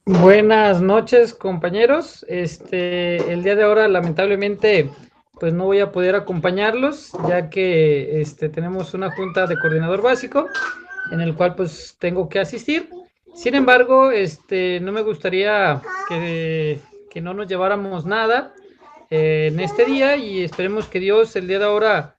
Buenas noches, compañeros. El día de ahora, lamentablemente, pues no voy a poder acompañarlos, ya que tenemos una junta de coordinador básico, en el cual pues tengo que asistir. Sin embargo, no me gustaría que no nos lleváramos nada en este día y esperemos que Dios el día de ahora,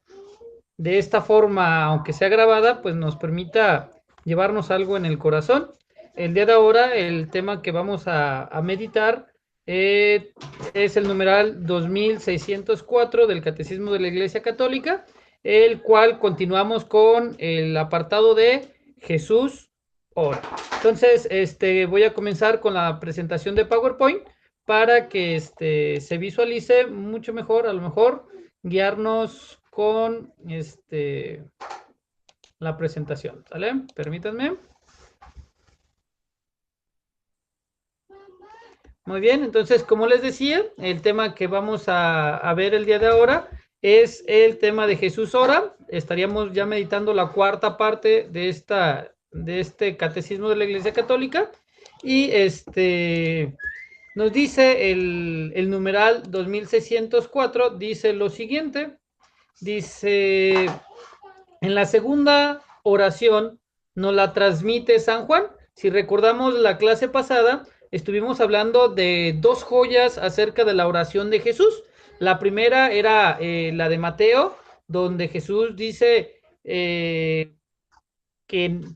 de esta forma, aunque sea grabada, pues nos permita llevarnos algo en el corazón. El día de ahora, el tema que vamos a meditar eh, es el numeral 2604 del Catecismo de la Iglesia Católica, el cual continuamos con el apartado de Jesús ora. Entonces, voy a comenzar con la presentación de PowerPoint para que se visualice mucho mejor, a lo mejor guiarnos con la presentación, ¿sale? Permítanme. Muy bien, entonces, como les decía, el tema que vamos a ver el día de ahora es el tema de Jesús ora. Estaríamos ya meditando la cuarta parte de este catecismo de la Iglesia Católica. Y nos dice el numeral 2604, dice lo siguiente, dice, en la segunda oración nos la transmite San Juan. Si recordamos la clase pasada, estuvimos hablando de dos joyas acerca de la oración de Jesús. La primera era la de Mateo, donde Jesús dice que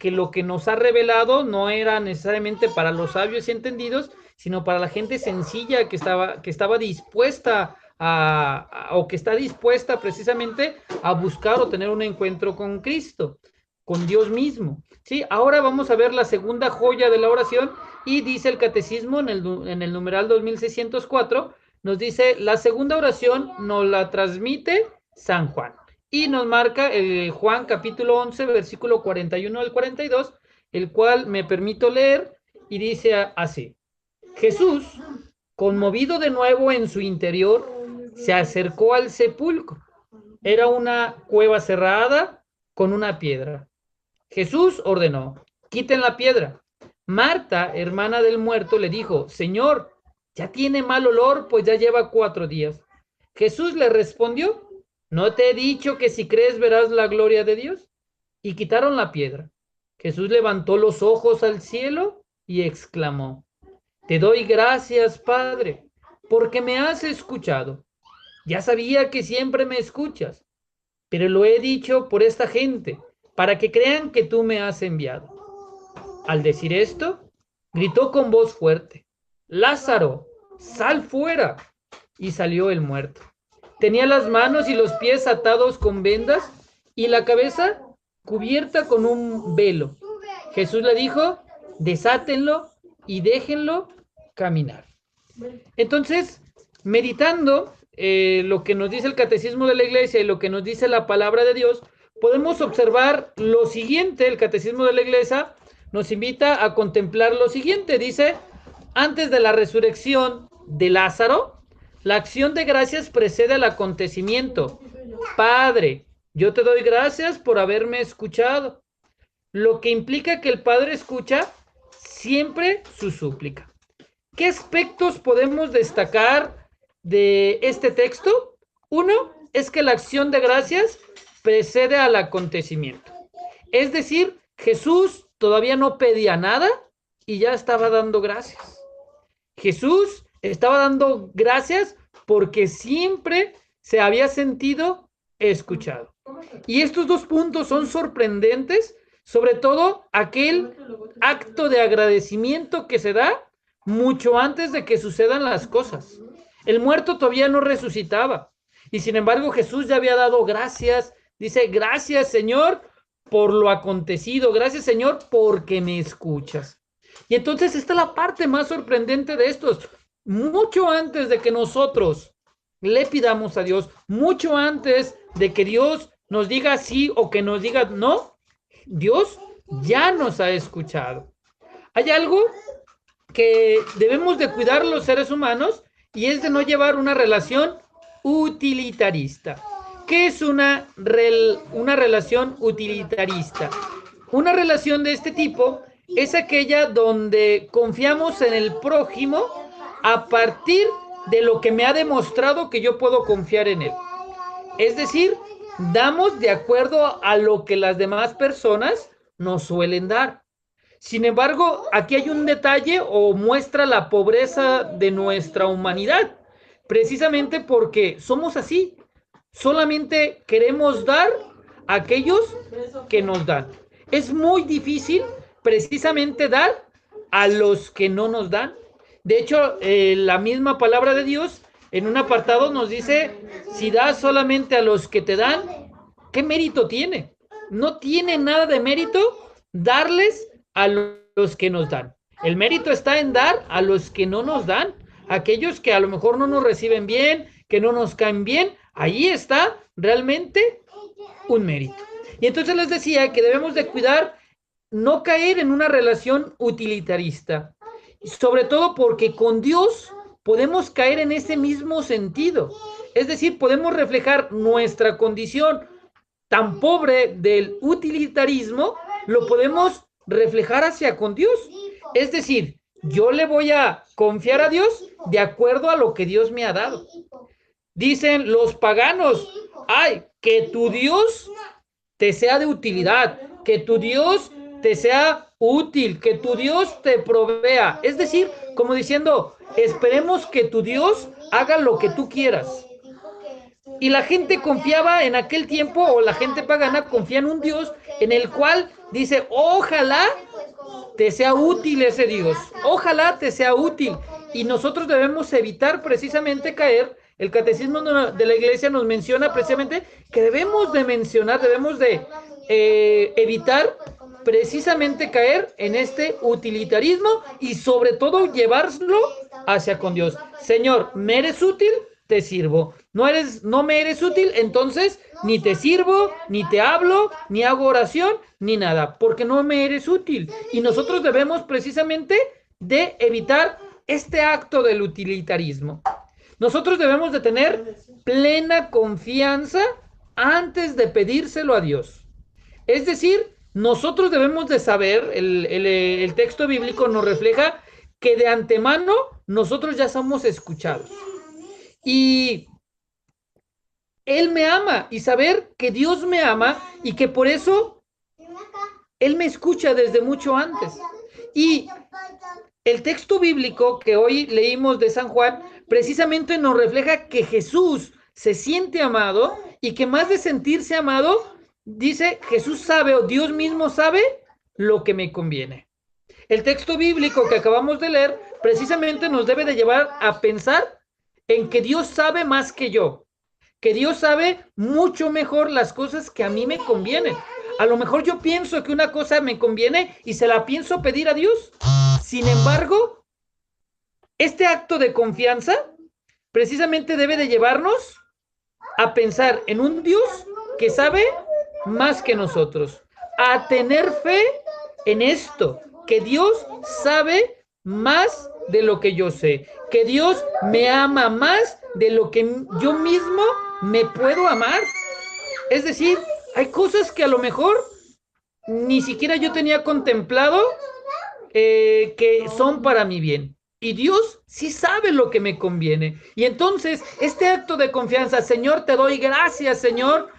lo que nos ha revelado no era necesariamente para los sabios y entendidos, sino para la gente sencilla que estaba dispuesta o que está dispuesta precisamente a buscar o tener un encuentro con Cristo, con Dios mismo. ¿Sí? Ahora vamos a ver la segunda joya de la oración y dice el catecismo en el numeral 2604, nos dice, la segunda oración nos la transmite San Juan. Y nos marca el Juan capítulo 11, versículo 41 al 42, el cual me permito leer y dice así. Jesús, conmovido de nuevo en su interior, se acercó al sepulcro. Era una cueva cerrada con una piedra. Jesús ordenó, quiten la piedra. Marta, hermana del muerto, le dijo, Señor, ya tiene mal olor, pues ya lleva 4 días. Jesús le respondió, ¿no te he dicho que si crees verás la gloria de Dios? Y quitaron la piedra. Jesús levantó los ojos al cielo y exclamó, te doy gracias, Padre, porque me has escuchado. Ya sabía que siempre me escuchas, pero lo he dicho por esta gente, para que crean que tú me has enviado. Al decir esto, gritó con voz fuerte, Lázaro, sal fuera. Y salió el muerto. Tenía las manos y los pies atados con vendas y la cabeza cubierta con un velo. Jesús le dijo, desátenlo y déjenlo caminar. Entonces, meditando lo que nos dice el catecismo de la iglesia y lo que nos dice la palabra de Dios, podemos observar lo siguiente. El catecismo de la iglesia nos invita a contemplar lo siguiente. Dice, antes de la resurrección de Lázaro, la acción de gracias precede al acontecimiento. Padre, yo te doy gracias por haberme escuchado, lo que implica que el Padre escucha siempre su súplica. ¿Qué aspectos podemos destacar de este texto? Uno es que la acción de gracias precede al acontecimiento. Es decir, Jesús todavía no pedía nada y ya estaba dando gracias. Jesús estaba dando gracias porque siempre se había sentido escuchado. Y estos dos puntos son sorprendentes, sobre todo aquel acto de agradecimiento que se da mucho antes de que sucedan las cosas. El muerto todavía no resucitaba y sin embargo Jesús ya había dado gracias. Dice, gracias Señor por lo acontecido, gracias Señor porque me escuchas. Y entonces esta es la parte más sorprendente de estos. Mucho antes de que nosotros le pidamos a Dios, mucho antes de que Dios nos diga sí o que nos diga no, Dios ya nos ha escuchado. Hay algo que debemos de cuidar los seres humanos y es de no llevar una relación utilitarista. ¿Qué es una relación utilitarista? Una relación de este tipo es aquella donde confiamos en el prójimo a partir de lo que me ha demostrado que yo puedo confiar en él. Es decir, damos de acuerdo a lo que las demás personas nos suelen dar. Sin embargo, aquí hay un detalle o muestra la pobreza de nuestra humanidad, precisamente porque somos así. Solamente queremos dar a aquellos que nos dan. Es muy difícil precisamente dar a los que no nos dan. De hecho, la misma palabra de Dios en un apartado nos dice, si das solamente a los que te dan, ¿qué mérito tiene? No tiene nada de mérito darles a los que nos dan. El mérito está en dar a los que no nos dan, aquellos que a lo mejor no nos reciben bien, que no nos caen bien. Ahí está realmente un mérito. Y entonces les decía que debemos de cuidar no caer en una relación utilitarista, sobre todo porque con Dios podemos caer en ese mismo sentido. Es decir, podemos reflejar nuestra condición tan pobre del utilitarismo, lo podemos reflejar hacia con Dios. Es decir, yo le voy a confiar a Dios de acuerdo a lo que Dios me ha dado. Dicen los paganos, ay, que tu Dios te sea de utilidad, que tu Dios te sea útil, que tu Dios te provea. Es decir, como diciendo, esperemos que tu Dios haga lo que tú quieras. Y la gente confiaba en aquel tiempo, o la gente pagana confía en un Dios en el cual dice, ojalá te sea útil ese Dios, ojalá te sea útil. Y nosotros debemos evitar precisamente caer. El catecismo de la iglesia nos menciona precisamente que debemos de evitar precisamente caer en este utilitarismo y sobre todo llevarlo hacia con Dios. Señor, ¿me eres útil? Te sirvo. No me eres útil, entonces ni te sirvo, ni te hablo, ni hago oración, ni nada, porque no me eres útil. Y nosotros debemos precisamente de evitar este acto del utilitarismo. Nosotros debemos de tener plena confianza antes de pedírselo a Dios. Es decir, nosotros debemos de saber, el texto bíblico nos refleja que de antemano nosotros ya somos escuchados. Y Él me ama, y saber que Dios me ama y que por eso Él me escucha desde mucho antes. Y el texto bíblico que hoy leímos de San Juan precisamente nos refleja que Jesús se siente amado y que más de sentirse amado, dice, Jesús sabe o Dios mismo sabe lo que me conviene. El texto bíblico que acabamos de leer precisamente nos debe de llevar a pensar en que Dios sabe más que yo, que Dios sabe mucho mejor las cosas que a mí me convienen. A lo mejor yo pienso que una cosa me conviene y se la pienso pedir a Dios. Sin embargo, este acto de confianza precisamente debe de llevarnos a pensar en un Dios que sabe más que nosotros, a tener fe en esto, que Dios sabe más de lo que yo sé, que Dios me ama más de lo que yo mismo me puedo amar. Es decir, hay cosas que a lo mejor ni siquiera yo tenía contemplado que son para mi bien. Y Dios sí sabe lo que me conviene. Y entonces, este acto de confianza, Señor, te doy gracias, Señor,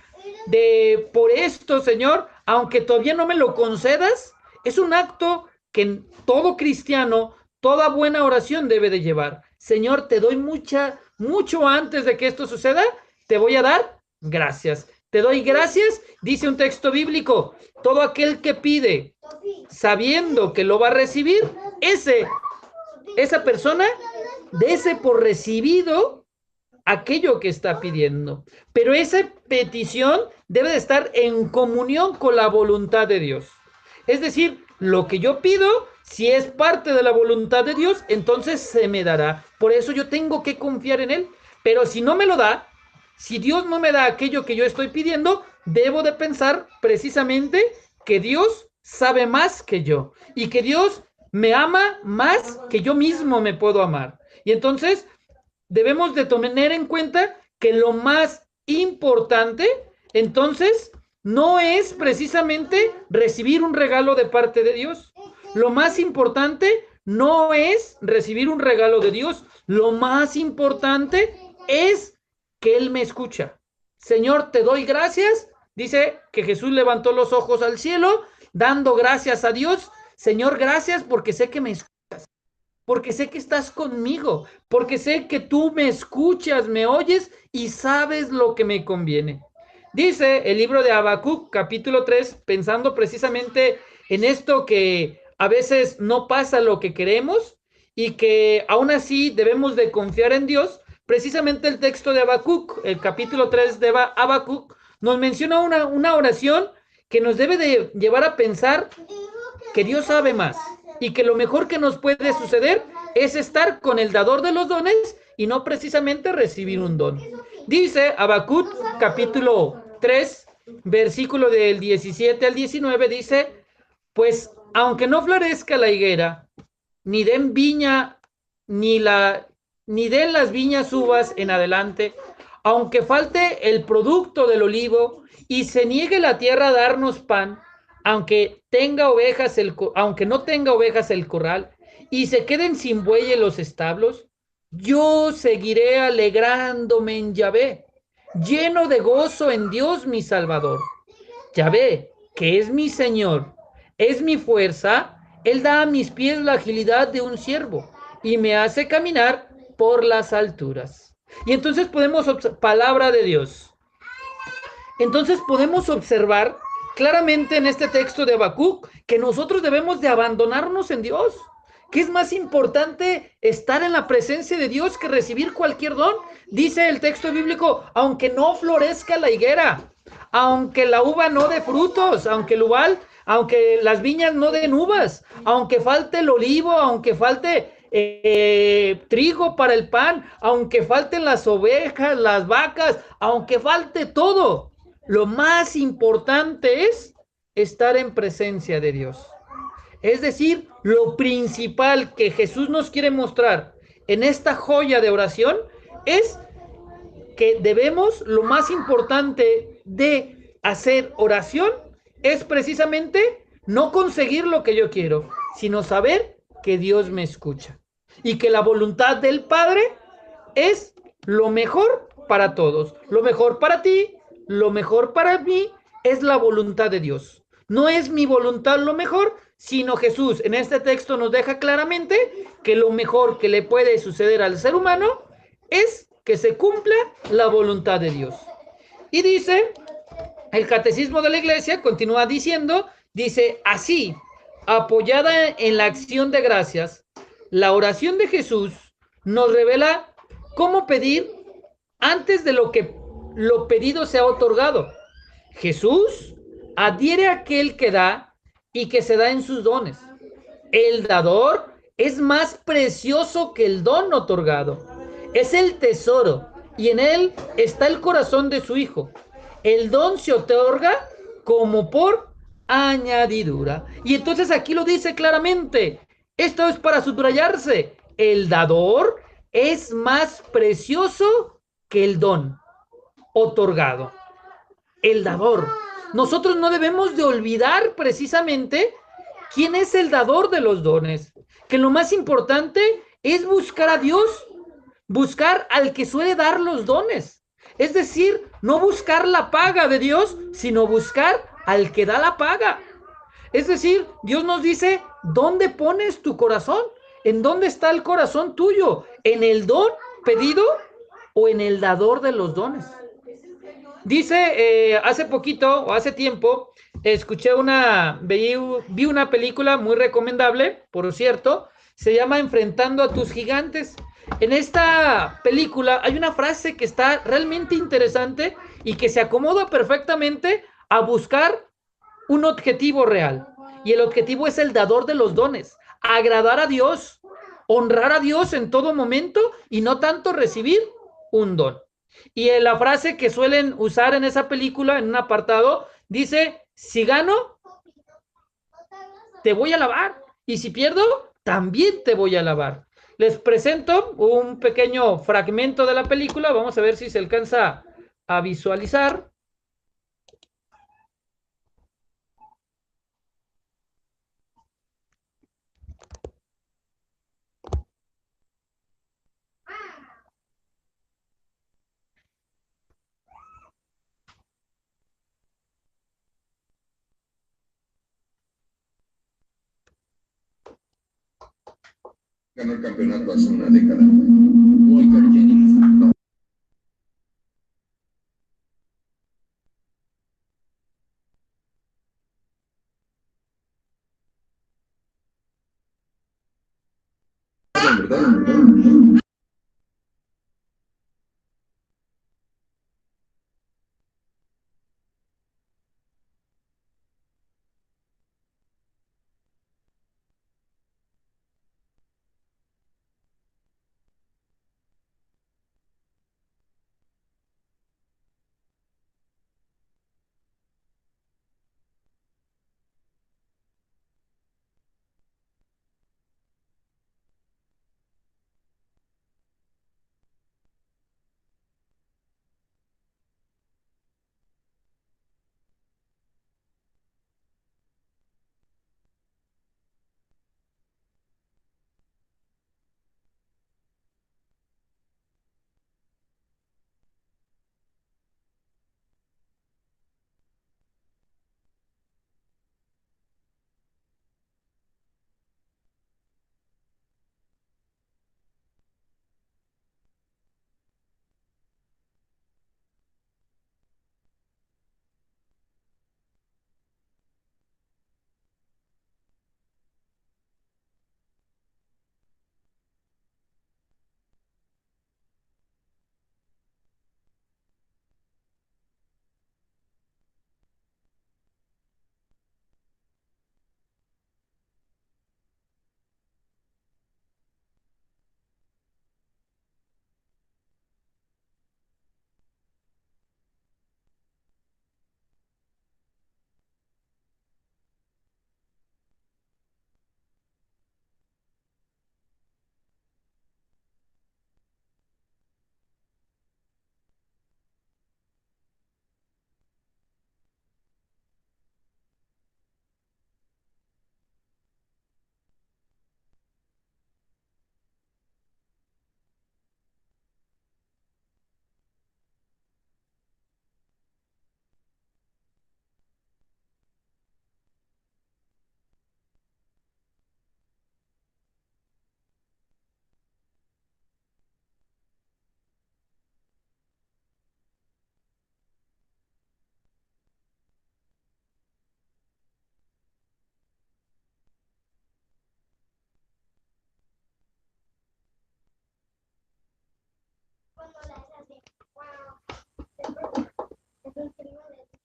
por esto, Señor, aunque todavía no me lo concedas, es un acto que todo cristiano, toda buena oración debe de llevar. Señor, te doy mucho antes de que esto suceda, te voy a dar gracias. Te doy gracias, dice un texto bíblico, todo aquel que pide sabiendo que lo va a recibir, esa persona dese por recibido aquello que está pidiendo. Pero esa petición debe de estar en comunión con la voluntad de Dios. Es decir, lo que yo pido, si es parte de la voluntad de Dios, entonces se me dará. Por eso yo tengo que confiar en Él. Pero si no me lo da, si Dios no me da aquello que yo estoy pidiendo, debo de pensar precisamente que Dios sabe más que yo y que Dios me ama más que yo mismo me puedo amar. Y entonces debemos de tener en cuenta que lo más importante, entonces, no es precisamente recibir un regalo de parte de Dios. lo más importante no es recibir un regalo de Dios. Lo más importante es que Él me escucha. Señor, te doy gracias. Dice que Jesús levantó los ojos al cielo, dando gracias a Dios. Señor, gracias porque sé que me escuchas, porque sé que estás conmigo, porque sé que tú me escuchas, me oyes y sabes lo que me conviene. Dice el libro de Habacuc, capítulo 3, pensando precisamente en esto que a veces no pasa lo que queremos y que aún así debemos de confiar en Dios. Precisamente el texto de Habacuc, el capítulo 3 de Habacuc, nos menciona una oración que nos debe de llevar a pensar que Dios sabe más y que lo mejor que nos puede suceder es estar con el dador de los dones y no precisamente recibir un don. Dice Habacuc capítulo 3, versículo del 17 al 19, dice, pues aunque no florezca la higuera, ni den viña, ni den las viñas uvas en adelante, aunque falte el producto del olivo y se niegue la tierra a darnos pan, aunque no tenga ovejas el corral y se queden sin buey en los establos, yo seguiré alegrándome en Yahvé, lleno de gozo en Dios mi Salvador. Yahvé, que es mi Señor, es mi fuerza, Él da a mis pies la agilidad de un ciervo y me hace caminar por las alturas. Y entonces palabra de Dios. Entonces podemos observar claramente en este texto de Habacuc que nosotros debemos de abandonarnos en Dios. ¿Qué es más importante estar en la presencia de Dios que recibir cualquier don? Dice el texto bíblico, aunque no florezca la higuera, aunque la uva no dé frutos, aunque las viñas no den uvas, aunque falte el olivo, aunque falte trigo para el pan, aunque falten las ovejas, las vacas, aunque falte todo, lo más importante es estar en presencia de Dios. Es decir, lo principal que Jesús nos quiere mostrar en esta joya de oración es que debemos, lo más importante de hacer oración es precisamente no conseguir lo que yo quiero, sino saber que Dios me escucha y que la voluntad del Padre es lo mejor para todos, lo mejor para ti, lo mejor para mí es la voluntad de Dios. No es mi voluntad lo mejor, sino Jesús en este texto nos deja claramente que lo mejor que le puede suceder al ser humano es que se cumpla la voluntad de Dios. Y dice, el catecismo de la iglesia continúa diciendo, dice, así, apoyada en la acción de gracias, la oración de Jesús nos revela cómo pedir antes de lo pedido sea otorgado. Jesús adhiere a aquel que da y que se da en sus dones. El dador es más precioso que el don otorgado. Es el tesoro y en él está el corazón de su Hijo. El don se otorga como por añadidura. Y entonces aquí lo dice claramente. Esto es para subrayarse. El dador es más precioso que el don otorgado. El dador. Nosotros no debemos de olvidar precisamente quién es el dador de los dones. Que lo más importante es buscar a Dios, buscar al que suele dar los dones. Es decir, no buscar la paga de Dios, sino buscar al que da la paga. Es decir, Dios nos dice, ¿dónde pones tu corazón? ¿En dónde está el corazón tuyo? ¿En el don pedido o en el dador de los dones? Dice, hace poquito o hace tiempo, vi una película muy recomendable, por cierto, se llama Enfrentando a tus gigantes. En esta película hay una frase que está realmente interesante y que se acomoda perfectamente a buscar un objetivo real. Y el objetivo es el dador de los dones, agradar a Dios, honrar a Dios en todo momento y no tanto recibir un don. Y en la frase que suelen usar en esa película, en un apartado, dice, si gano, te voy a alabar. Y si pierdo, también te voy a alabar. Les presento un pequeño fragmento de la película. Vamos a ver si se alcanza a visualizar. Ganó el campeonato hace una década. Walker Jennings. No.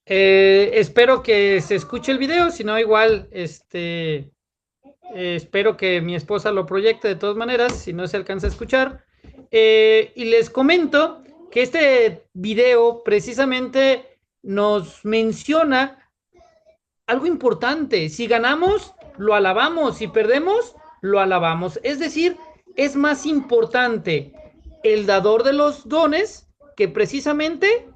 Espero que se escuche el video, si no igual, espero que mi esposa lo proyecte de todas maneras, si no se alcanza a escuchar. Y les comento que este video precisamente nos menciona algo importante. Si ganamos, lo alabamos. Si perdemos, lo alabamos. Es decir, es más importante el dador de los dones que precisamente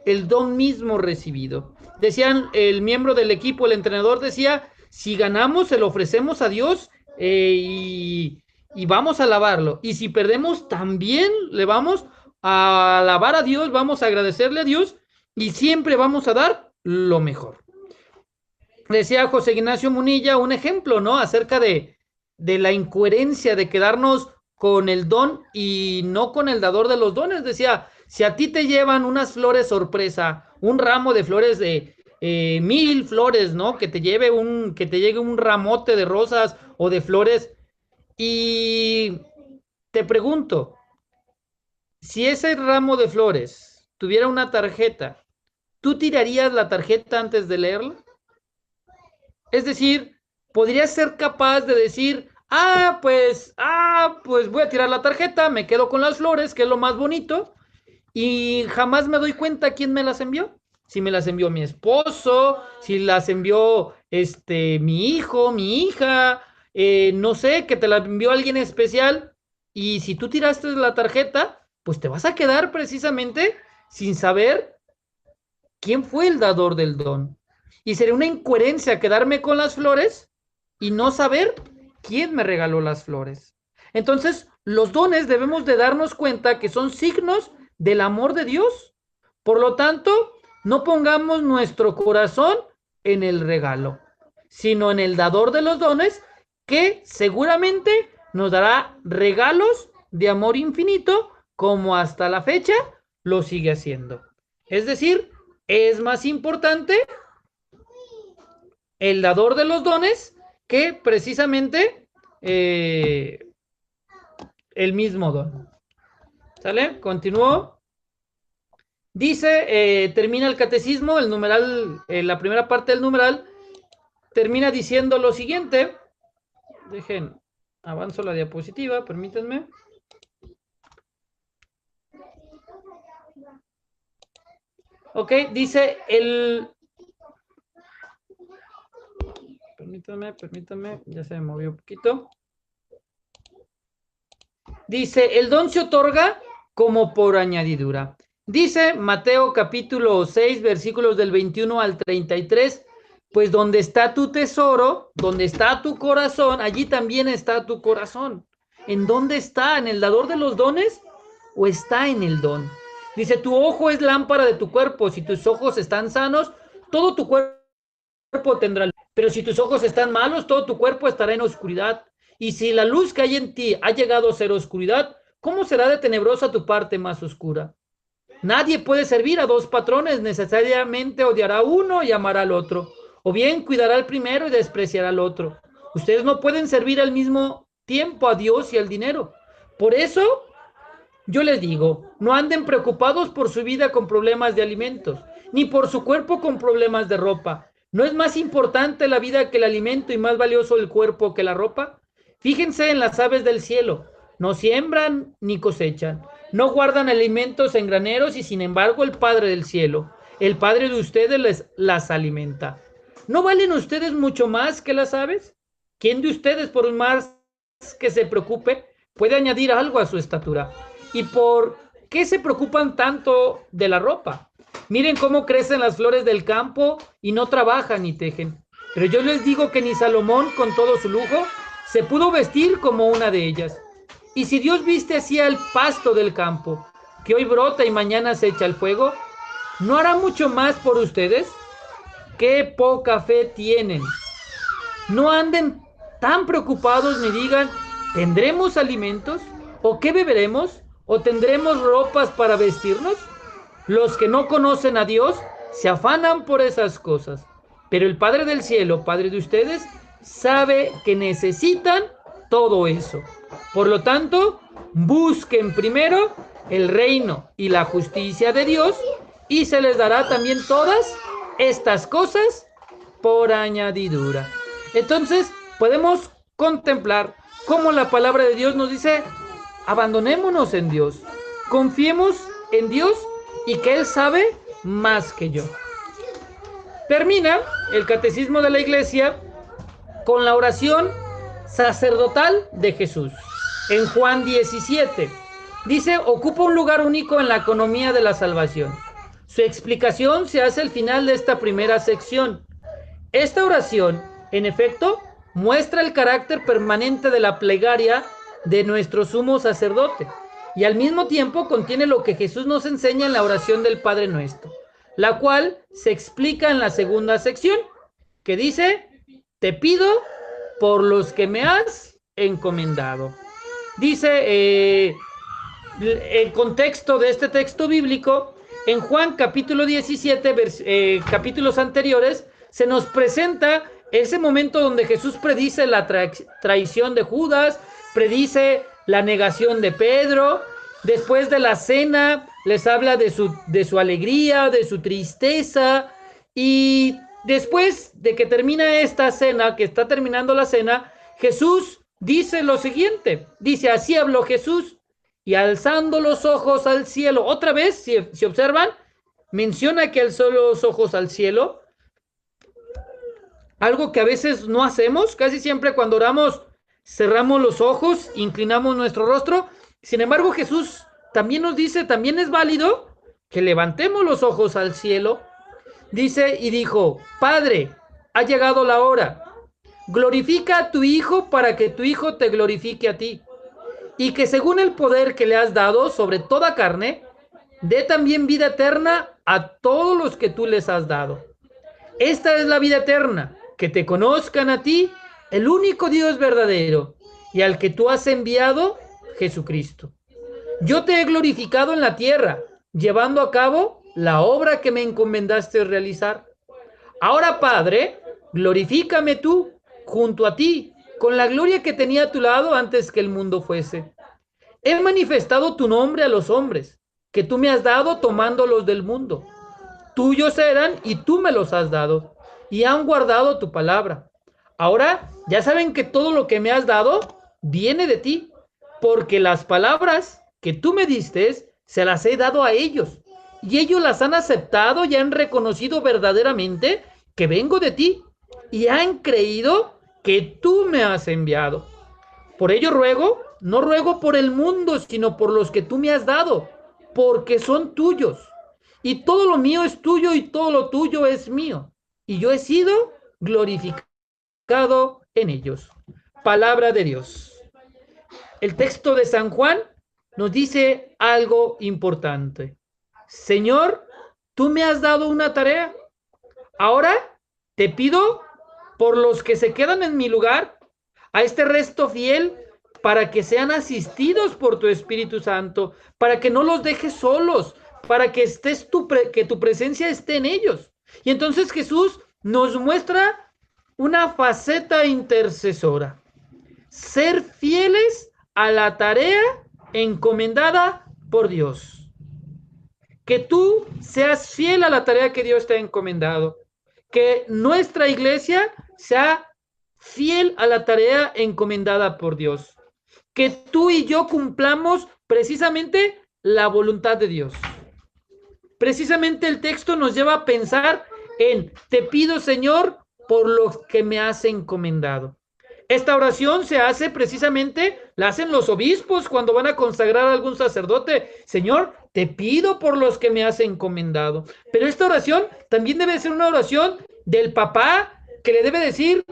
el don mismo recibido. Decían el miembro del equipo, el entrenador decía, si ganamos, se lo ofrecemos a Dios y vamos a alabarlo. Y si perdemos, también le vamos a alabar a Dios, vamos a agradecerle a Dios y siempre vamos a dar lo mejor. Decía José Ignacio Munilla un ejemplo, ¿no? Acerca de la incoherencia de quedarnos con el don y no con el dador de los dones. Decía, si a ti te llevan unas flores sorpresa, un ramo de flores de 1000 flores, ¿no? Que te llegue un ramote de rosas o de flores. Y te pregunto, si ese ramo de flores tuviera una tarjeta, ¿tú tirarías la tarjeta antes de leerla? Es decir, podrías ser capaz de decir, pues voy a tirar la tarjeta, me quedo con las flores, que es lo más bonito, y jamás me doy cuenta quién me las envió. Si me las envió mi esposo, si las envió mi hijo, mi hija, no sé, que te la envió alguien especial. Y si tú tiraste la tarjeta, pues te vas a quedar precisamente sin saber quién fue el dador del don. Y sería una incoherencia quedarme con las flores y no saber quién me regaló las flores. Entonces, los dones debemos de darnos cuenta que son signos del amor de Dios. Por lo tanto, no pongamos nuestro corazón en el regalo, sino en el dador de los dones, que seguramente nos dará regalos de amor infinito, como hasta la fecha lo sigue haciendo. Es decir, es más importante el dador de los dones que precisamente el mismo don. ¿Sale? Continúo. Dice, termina el catecismo, el numeral, la primera parte del numeral, termina diciendo lo siguiente. Dejen, avanzo la diapositiva, permítanme. Ok, dice permítanme, ya se me movió un poquito. Dice, el don se otorga como por añadidura. Dice Mateo capítulo 6, versículos del 21 al 33, pues donde está tu tesoro, donde está tu corazón, allí también está tu corazón. ¿En dónde está? ¿En el dador de los dones o está en el don? Dice, tu ojo es lámpara de tu cuerpo, si tus ojos están sanos, todo tu cuerpo tendrá luz, pero si tus ojos están malos, todo tu cuerpo estará en oscuridad. Y si la luz que hay en ti ha llegado a ser oscuridad, ¿cómo será de tenebrosa tu parte más oscura? Nadie puede servir a dos patrones, necesariamente odiará a uno y amará al otro, o bien cuidará al primero y despreciará al otro. Ustedes no pueden servir al mismo tiempo a Dios y al dinero. Por eso, yo les digo, no anden preocupados por su vida con problemas de alimentos, ni por su cuerpo con problemas de ropa. ¿No es más importante la vida que el alimento y más valioso el cuerpo que la ropa? Fíjense en las aves del cielo, no siembran ni cosechan, no guardan alimentos en graneros y sin embargo el Padre del cielo, el Padre de ustedes las alimenta. ¿No valen ustedes mucho más que las aves? ¿Quién de ustedes, por más que se preocupe, puede añadir algo a su estatura? ¿Y por qué se preocupan tanto de la ropa? Miren cómo crecen las flores del campo y no trabajan ni tejen. Pero yo les digo que ni Salomón, con todo su lujo, se pudo vestir como una de ellas. Y si Dios viste así al pasto del campo, que hoy brota y mañana se echa al fuego, ¿no hará mucho más por ustedes? ¡Qué poca fe tienen! No anden tan preocupados ni digan, ¿tendremos alimentos? ¿O qué beberemos? ¿O tendremos ropas para vestirnos? Los que no conocen a Dios se afanan por esas cosas. Pero el Padre del cielo, Padre de ustedes, sabe que necesitan todo eso. Por lo tanto, busquen primero el reino y la justicia de Dios y se les dará también todas estas cosas por añadidura. Entonces, podemos contemplar cómo la palabra de Dios nos dice, abandonémonos en Dios, confiemos en Dios y que Él sabe más que yo. Termina el catecismo de la iglesia con la oración sacerdotal de Jesús. En Juan 17 dice, ocupa un lugar único en la economía de la salvación. Su explicación se hace al final de esta primera sección. Esta oración, en efecto, muestra el carácter permanente de la plegaria de nuestro sumo sacerdote y al mismo tiempo contiene lo que Jesús nos enseña en la oración del Padre Nuestro, la cual se explica en la segunda sección, que dice, te pido por los que me has encomendado. Dice el contexto de este texto bíblico, en Juan capítulo 17, capítulos anteriores, se nos presenta ese momento donde Jesús predice la traición de Judas, predice la negación de Pedro. Después de la cena les habla de su alegría, de su tristeza, y después de que termina esta cena, que está terminando la cena, Jesús dice lo siguiente, dice, así habló Jesús, y alzando los ojos al cielo, otra vez, si observan, menciona que alzó los ojos al cielo, algo que a veces no hacemos, casi siempre cuando oramos cerramos los ojos, inclinamos nuestro rostro. Sin embargo, Jesús también nos dice, también es válido que levantemos los ojos al cielo. Dice y dijo, Padre, ha llegado la hora. Glorifica a tu Hijo para que tu Hijo te glorifique a ti. Y que según el poder que le has dado sobre toda carne, dé también vida eterna a todos los que tú les has dado. Esta es la vida eterna, que te conozcan a ti, el único Dios verdadero, y al que tú has enviado, Jesucristo. Yo te he glorificado en la tierra, llevando a cabo la obra que me encomendaste realizar. Ahora, Padre, glorifícame tú junto a ti, con la gloria que tenía a tu lado antes que el mundo fuese. He manifestado tu nombre a los hombres, que tú me has dado tomándolos del mundo. Tuyos eran y tú me los has dado, y han guardado tu palabra. Ahora ya saben que todo lo que me has dado viene de ti, porque las palabras que tú me diste se las he dado a ellos, y ellos las han aceptado y han reconocido verdaderamente que vengo de ti, y han creído que tú me has enviado. Por ello ruego, no ruego por el mundo, sino por los que tú me has dado, porque son tuyos. Y todo lo mío es tuyo y todo lo tuyo es mío. Y yo he sido glorificado en ellos. Palabra de Dios. El texto de San Juan nos dice algo importante. Señor, tú me has dado una tarea. Ahora te pido por los que se quedan en mi lugar, a este resto fiel, para que sean asistidos por tu Espíritu Santo, para que no los dejes solos, para que que tu presencia esté en ellos. Y entonces Jesús nos muestra una faceta intercesora. Ser fieles a la tarea encomendada por Dios. Que tú seas fiel a la tarea que Dios te ha encomendado. Que nuestra iglesia sea fiel a la tarea encomendada por Dios. Que tú y yo cumplamos precisamente la voluntad de Dios. Precisamente el texto nos lleva a pensar en: te pido, Señor, por lo que me has encomendado. Esta oración se hace precisamente, la hacen los obispos cuando van a consagrar a algún sacerdote. Señor, te pido por los que me has encomendado. Pero esta oración también debe ser una oración del papá, que le debe decir: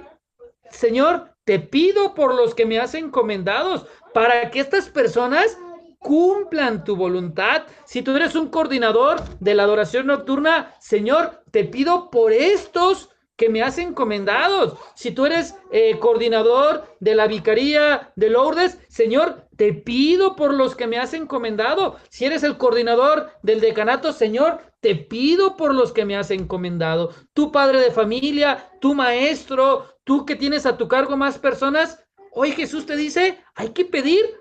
Señor, te pido por los que me has encomendado, para que estas personas cumplan tu voluntad. Si tú eres un coordinador de la adoración nocturna, Señor, te pido por estos que me has encomendado. Si tú eres coordinador de la vicaría de Lourdes, Señor, te pido por los que me has encomendado. Si eres el coordinador del decanato, Señor, te pido por los que me has encomendado. Tu padre de familia, tu maestro, tú que tienes a tu cargo más personas, hoy Jesús te dice, hay que pedir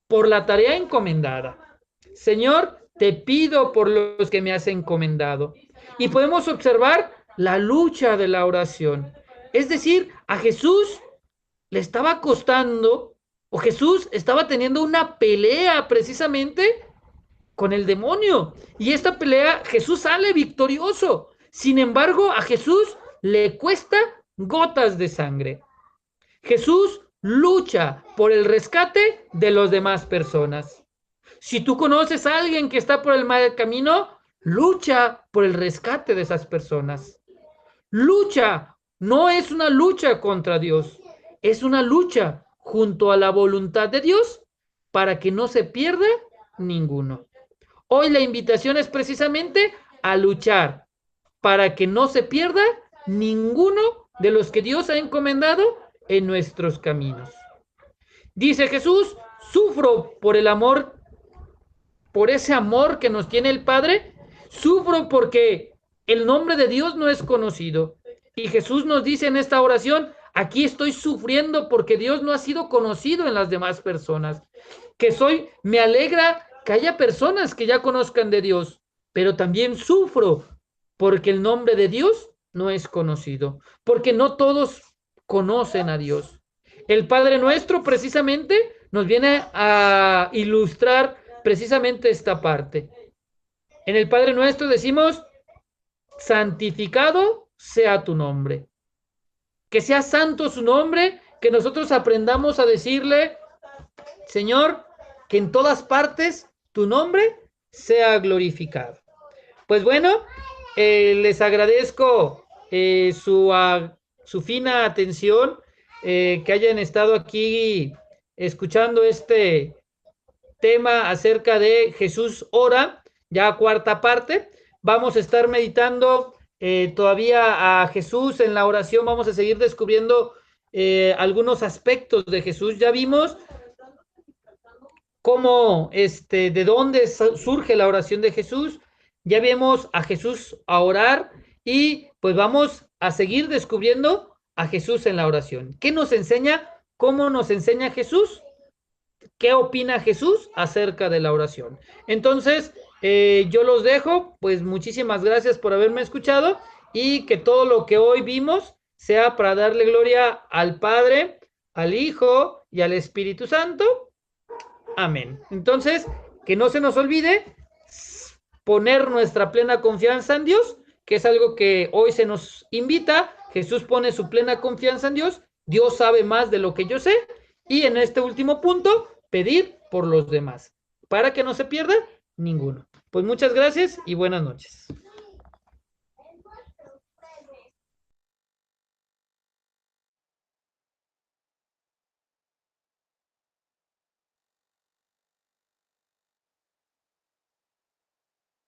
por la tarea encomendada. Señor, te pido por los que me has encomendado. Y podemos observar la lucha de la oración. Es decir, a Jesús le estaba costando, o Jesús estaba teniendo una pelea precisamente con el demonio. Y esta pelea Jesús sale victorioso. Sin embargo, a Jesús le cuesta gotas de sangre. Jesús lucha por el rescate de las demás personas. Si tú conoces a alguien que está por el mal camino, lucha por el rescate de esas personas. Lucha, no es una lucha contra Dios, es una lucha junto a la voluntad de Dios para que no se pierda ninguno. Hoy la invitación es precisamente a luchar para que no se pierda ninguno de los que Dios ha encomendado en nuestros caminos. Dice Jesús, sufro por el amor, por ese amor que nos tiene el Padre, sufro porque el nombre de Dios no es conocido. Y Jesús nos dice en esta oración, aquí estoy sufriendo porque Dios no ha sido conocido en las demás personas. Me alegra que haya personas que ya conozcan de Dios, pero también sufro porque el nombre de Dios no es conocido, porque no todos conocen a Dios. El Padre Nuestro precisamente nos viene a ilustrar precisamente esta parte. En el Padre Nuestro decimos, santificado sea tu nombre. Que sea santo su nombre, que nosotros aprendamos a decirle, Señor, que en todas partes tu nombre sea glorificado. Pues bueno, les agradezco su fina atención, que hayan estado aquí escuchando este tema acerca de Jesús ora, ya cuarta parte. Vamos a estar meditando todavía a Jesús en la oración, vamos a seguir descubriendo algunos aspectos de Jesús. Ya vimos cómo, de dónde surge la oración de Jesús. Ya vemos a Jesús a orar y pues vamos a seguir descubriendo a Jesús en la oración. ¿Qué nos enseña? ¿Cómo nos enseña Jesús? ¿Qué opina Jesús acerca de la oración? Entonces, yo los dejo, pues muchísimas gracias por haberme escuchado y que todo lo que hoy vimos sea para darle gloria al Padre, al Hijo y al Espíritu Santo. Amén. Entonces, que no se nos olvide poner nuestra plena confianza en Dios, que es algo que hoy se nos invita. Jesús pone su plena confianza en Dios. Dios sabe más de lo que yo sé. Y en este último punto, pedir por los demás, para que no se pierda ninguno. Pues muchas gracias y buenas noches.